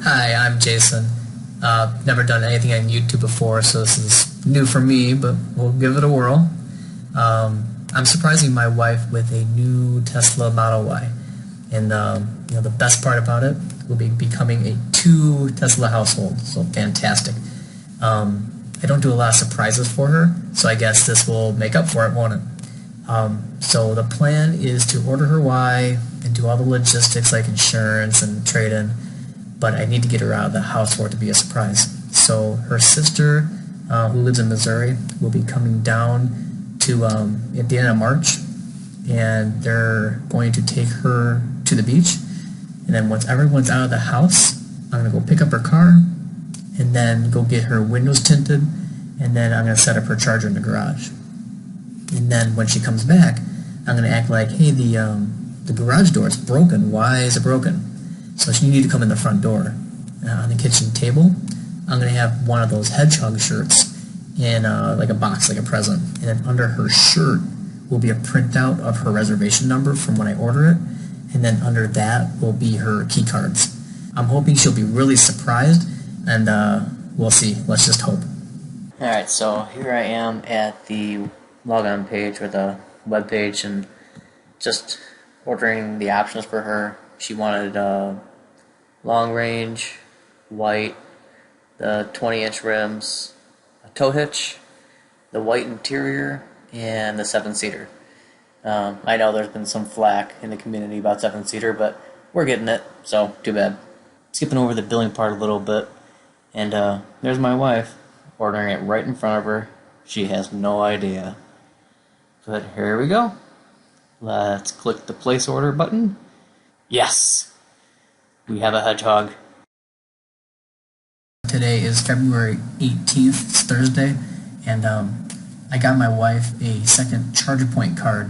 Hi, I'm Jason. Never done anything on YouTube before, so this is new for me, but we'll give it a whirl. I'm surprising my wife with a new Tesla Model Y, and the best part about it will be becoming a 2 Tesla household, so fantastic. I don't do a lot of surprises for her, so I guess this will make up for it, won't it? So the plan is to order her Y and do all the logistics like insurance and trade-in, but I need to get her out of the house for it to be a surprise. So her sister, who lives in Missouri, will be coming down to at the end of March, and they're going to take her to the beach. And then once everyone's out of the house, I'm going to go pick up her car and then go get her windows tinted, and then I'm going to set up her charger in the garage. And then when she comes back, I'm going to act like, hey, the garage door is broken. Why is it broken? So you need to come in the front door. On the kitchen table, I'm going to have one of those hedgehog shirts in like a box, like a present. And then under her shirt will be a printout of her reservation number from when I order it. And then under that will be her key cards. I'm hoping she'll be really surprised, and we'll see. Let's just hope. Alright, so here I am at the logon page, or the web page, and just ordering the options for her. She wanted long range, white, the 20-inch rims, a tow hitch, the white interior, and the 7-seater. I know there's been some flack in the community about 7-seater, but we're getting it, so too bad. Skipping over the billing part a little bit, and there's my wife ordering it right in front of her. She has no idea. But here we go. Let's click the place order button. Yes! We have a hedgehog. Today is February 18th, it's Thursday, and I got my wife a second ChargePoint card.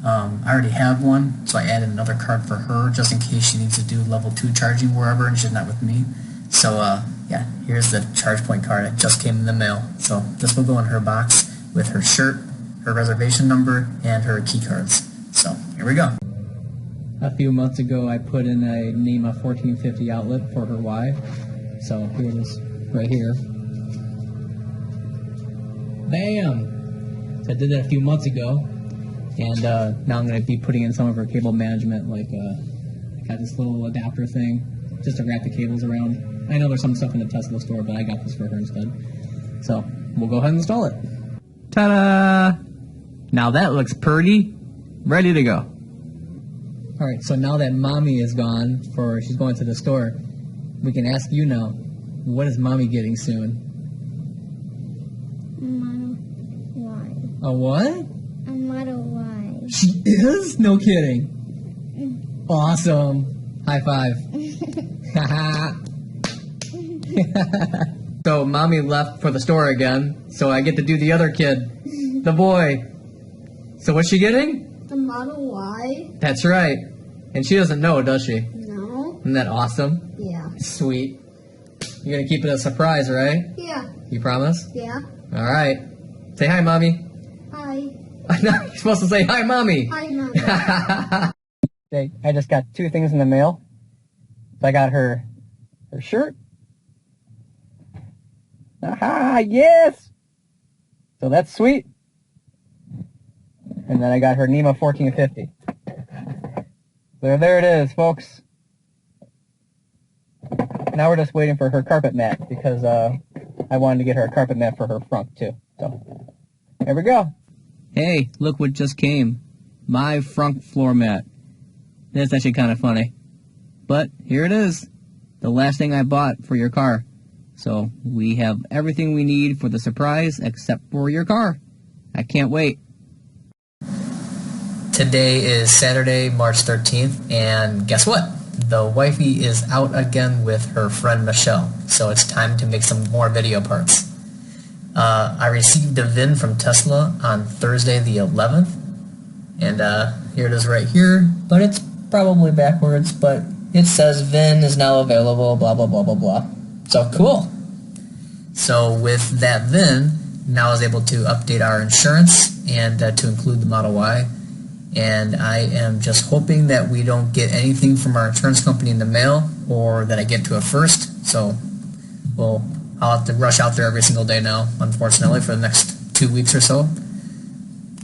I already have one, so I added another card for her just in case she needs to do level 2 charging wherever and she's not with me. So yeah, here's the ChargePoint card. It just came in the mail. So this will go in her box with her shirt, her reservation number, and her key cards. So here we go. A few months ago I put in a NEMA 1450 outlet for her Y. So here it is, right here. Bam! So I did that a few months ago. And now I'm going to be putting in some of her cable management, like I got this little adapter thing, just to wrap the cables around. I know there's some stuff in the Tesla store, but I got this for her instead. So we'll go ahead and install it. Ta-da! Now that looks pretty. Ready to go. Alright, so now that Mommy is gone, she's going to the store, we can ask you now, what is Mommy getting soon? Model Y. A what? A Model Y. She is? No kidding. Awesome. High five. So Mommy left for the store again, so I get to do the other kid, the boy. So what's she getting? The Model Y. That's right. And she doesn't know, does she? No. Isn't that awesome? Yeah. Sweet. You're going to keep it a surprise, right? Yeah. You promise? Yeah. All right. Say hi, Mommy. Hi. You're supposed to say hi, Mommy. Hi, Mommy. I just got 2 things in the mail. So I got her shirt. Aha, yes! So that's sweet. And then I got her NEMA 1450. So there it is, folks. Now we're just waiting for her carpet mat, because I wanted to get her a carpet mat for her front, too. So, there we go. Hey, look what just came. My front floor mat. That's actually kind of funny. But here it is. The last thing I bought for your car. So we have everything we need for the surprise except for your car. I can't wait. Today is Saturday, March 13th, and guess what? The wifey is out again with her friend Michelle. So it's time to make some more video parts. I received a VIN from Tesla on Thursday the 11th, and here it is right here, but it's probably backwards, but it says VIN is now available, blah, blah, blah, blah, blah. So cool. So with that VIN, now I was able to update our insurance and to include the Model Y, and I am just hoping that we don't get anything from our insurance company in the mail, or that I get to it first. So I'll have to rush out there every single day now, unfortunately, for the next 2 weeks or so.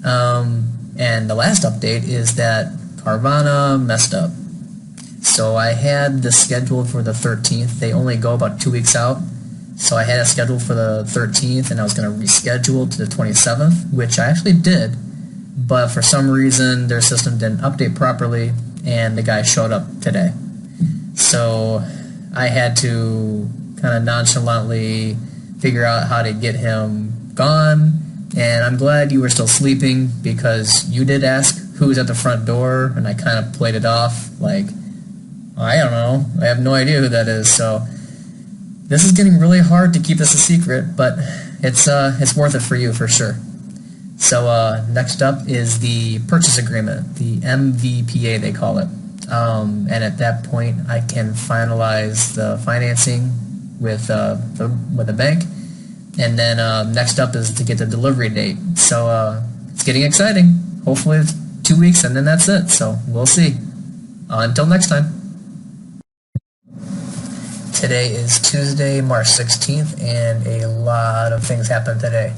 And the last update is that Carvana messed up. So I had this scheduled for the 13th. They only go about 2 weeks out. So I had it scheduled for the 13th, and I was going to reschedule to the 27th, which I actually did. But for some reason, their system didn't update properly, and the guy showed up today. So I had to kind of nonchalantly figure out how to get him gone. And I'm glad you were still sleeping, because you did ask who's at the front door, and I kind of played it off like, I don't know, I have no idea who that is. So this is getting really hard to keep this a secret, but it's worth it for you for sure. So next up is the purchase agreement, the MVPA they call it. And at that point, I can finalize the financing with the bank. And then next up is to get the delivery date. So it's getting exciting. Hopefully it's 2 weeks and then that's it. So we'll see. Until next time. Today is Tuesday, March 16th, and a lot of things happened today.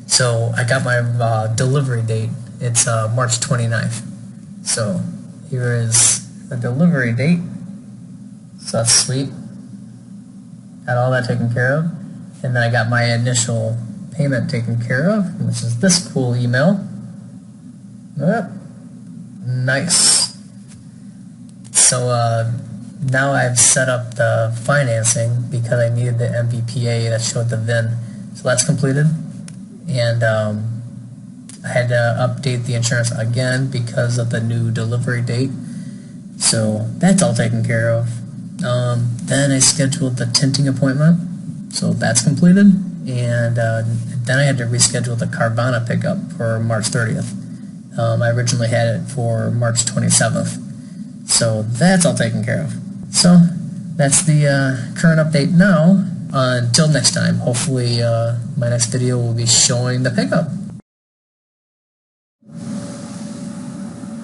So I got my delivery date. It's March 29th. So here is the delivery date. So that's sweet. Got all that taken care of. And then I got my initial payment taken care of, which is this cool email. Nice. So now I've set up the financing because I needed the MVPA that showed the VIN. So that's completed. And I had to update the insurance again because of the new delivery date. So that's all taken care of. Then I scheduled the tinting appointment. So that's completed. And then I had to reschedule the Carvana pickup for March 30th. I originally had it for March 27th. So that's all taken care of. So that's the current update now. Until next time, hopefully my next video will be showing the pickup.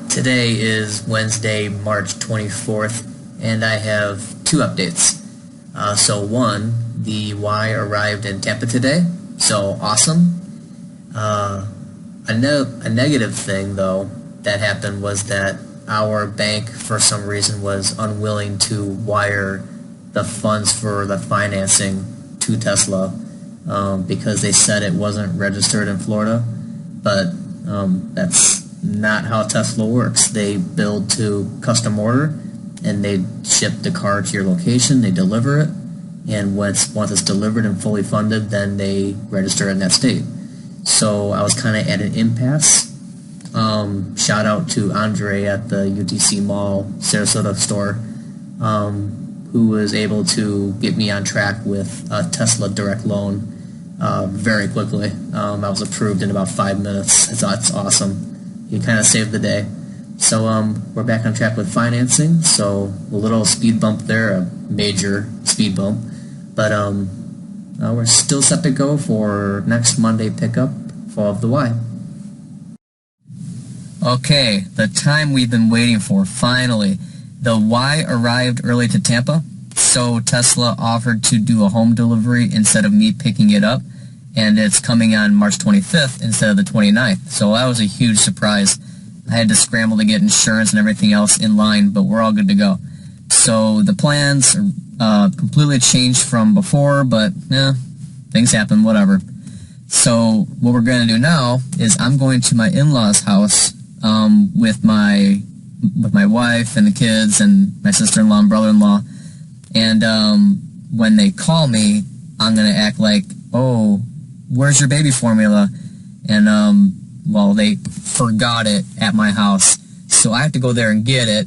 Today is Wednesday, March 24th, and I have two updates. So one, the Y arrived in Tampa today, so awesome. A negative thing, though, that happened was that our bank, for some reason, was unwilling to wire the funds for the financing to Tesla because they said it wasn't registered in Florida. But that's not how Tesla works. They build to custom order, and they ship the car to your location, they deliver it, and once it's delivered and fully funded, then they register it in that state. So I was kind of at an impasse. Shout out to Andre at the UTC Mall Sarasota store, who was able to get me on track with a Tesla direct loan very quickly. I was approved in about 5 minutes. It's awesome. He kind of saved the day. So we're back on track with financing. So a little speed bump there, a major speed bump. But we're still set to go for next Monday pickup for the Y. Okay, the time we've been waiting for, finally. The Y arrived early to Tampa, so Tesla offered to do a home delivery instead of me picking it up, and it's coming on March 25th instead of the 29th, so that was a huge surprise. I had to scramble to get insurance and everything else in line, but we're all good to go. So the plans completely changed from before, but things happen, whatever. So what we're going to do now is I'm going to my in-laws' house with my wife and the kids and my sister-in-law and brother-in-law, and when they call me, I'm going to act like, oh, where's your baby formula? And well, they forgot it at my house, so I have to go there and get it.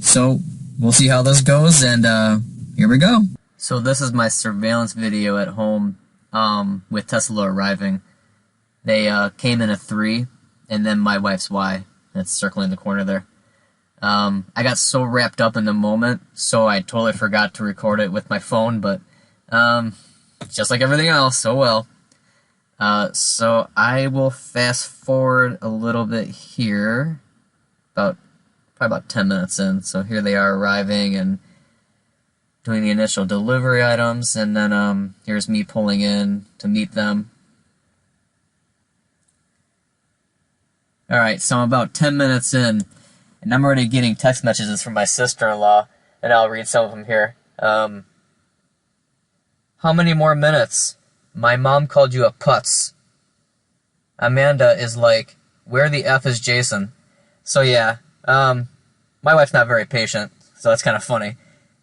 So we'll see how this goes, and here we go. So this is my surveillance video at home with Tesla arriving. They came in a 3, and then my wife's Y. That's circling the corner there. I got so wrapped up in the moment, so I totally forgot to record it with my phone, but just like everything else, oh well. So I will fast forward a little bit here, probably about 10 minutes in. So here they are arriving, and doing the initial delivery items, and then here's me pulling in to meet them. Alright, so I'm about 10 minutes in, and I'm already getting text messages from my sister-in-law, and I'll read some of them here. How many more minutes? My mom called you a putz. Amanda is like, where the F is Jason? So yeah, my wife's not very patient, so that's kind of funny.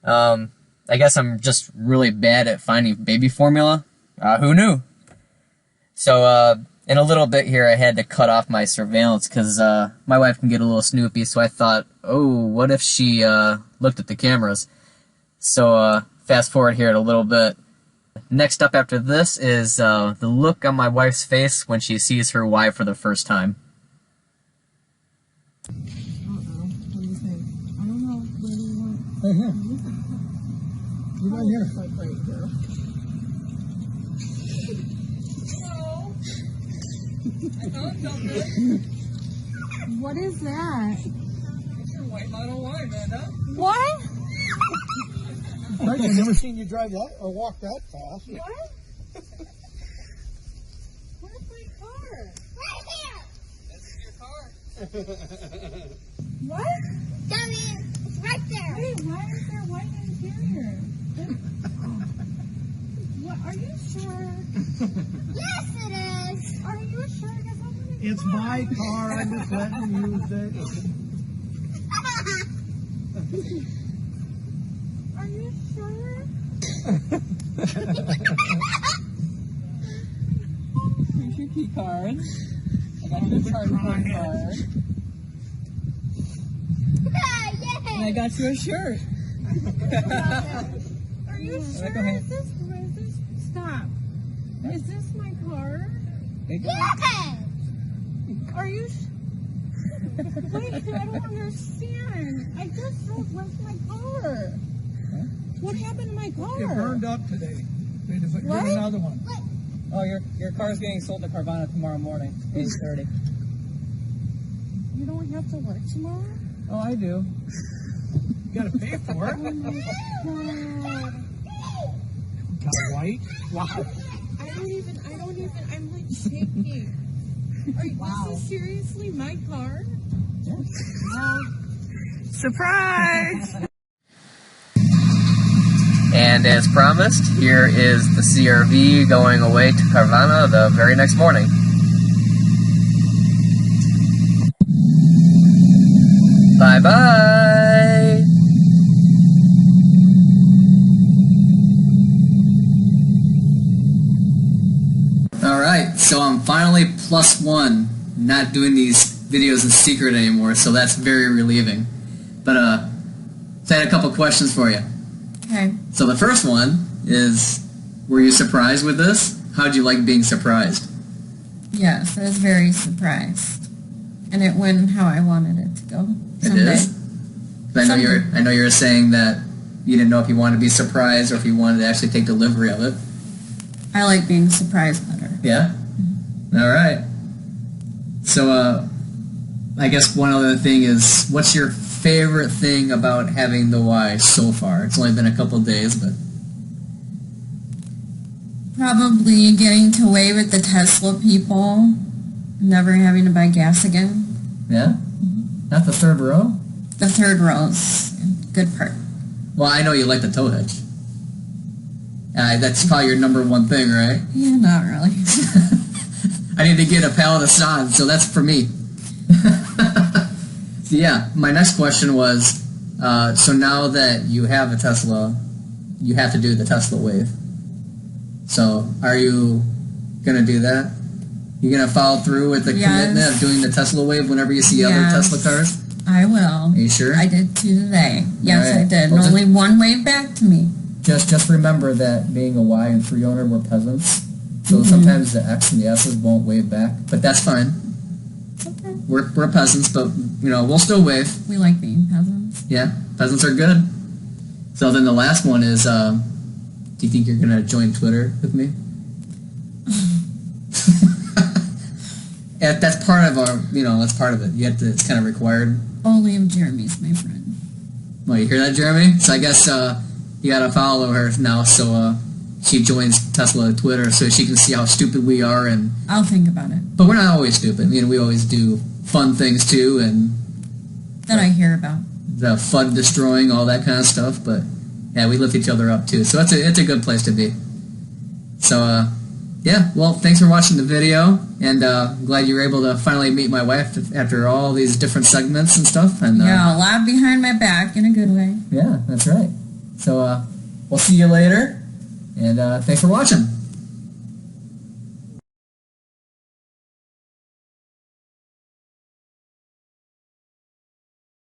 I guess I'm just really bad at finding baby formula. Who knew? So, in a little bit here, I had to cut off my surveillance because my wife can get a little snoopy, so I thought, oh, what if she looked at the cameras? So, fast forward here a little bit. Next up after this is the look on my wife's face when she sees her wife for the first time. What do you think? I don't know. Where do you want? Right here. You right here. Like right here. What is that? It's your white Model Y, Amanda. What? Right, I've never seen you drive that or walk that fast. What? Where's my car? Right here. This is your car. What? Dummy. It's right there. Wait, why is there white interior? What? Are you sure? Yes, it is. Are you sure? Because I'm gonna It's my car. I'm just letting you use it. Are you sure? Here's your key card. I got your card card. And I Yay. got you a shirt. Are you sure? Go ahead. Is this, stop. Is this my car? Yes. Are you Wait, I don't understand. I just left my car. What happened to my car? It burned up today. We had to get What? another one. Oh, your car's getting sold to Carvana tomorrow morning, 8:30. You don't have to work tomorrow? Oh, I do. You gotta pay for it. Oh my god. Got white. Wow. I don't even, I'm like shaking. This is seriously my car? Surprise! And as promised, here is the CRV going away to Carvana the very next morning. Bye-bye! Alright, so I'm finally +1, not doing these videos in secret anymore, so that's very relieving. But, so I had a couple questions for you. Okay. So the first one is, were you surprised with this? How'd you like being surprised? Yes, I was very surprised. And it went how I wanted it to go. Someday. It is? I know you were saying that you didn't know if you wanted to be surprised or if you wanted to actually take delivery of it. I like being surprised better. Yeah? Alright. So, I guess one other thing is, what's your favorite thing about having the Y so far? It's only been a couple days, but... Probably getting to wave at the Tesla people, never having to buy gas again. Yeah? Not the third row? The third row's a good part. Well, I know you like the tow hitch. That's probably your number one thing, right? Yeah, not really. I need to get a pallet of sod, so that's for me. So yeah, my next question was, so now that you have a Tesla, you have to do the Tesla wave. So are you going to do that? You going to follow through with the commitment of doing the Tesla wave whenever you see other Tesla cars? I will. Are you sure? I did two today. Yes, Right. I did. Well, Only one waved back to me. Just remember that being a Y and 3 owner, we're peasants. So sometimes the X and the S's won't wave back, but that's fine. Okay. We're peasants, but you know we'll still wave. We like being peasants. Yeah, peasants are good. So then the last one is, do you think you're gonna join Twitter with me? Yeah, that's part of our, that's part of it. You have to. It's kind of required. Only if Jeremy's my friend. Well, you hear that, Jeremy? So I guess you gotta follow her now so she joins Tesla Twitter so she can see how stupid we are. And I'll think about it. but we're not always stupid. You know, we always do fun things too, and That I hear about. the fun destroying, all that kind of stuff. But yeah, we lift each other up too. So it's a good place to be. So yeah, well, thanks for watching the video, and I'm glad you were able to finally meet my wife after all these different segments and stuff. And Yeah, a lot behind my back in a good way. yeah, that's right. So we'll see you later, and thanks for watching.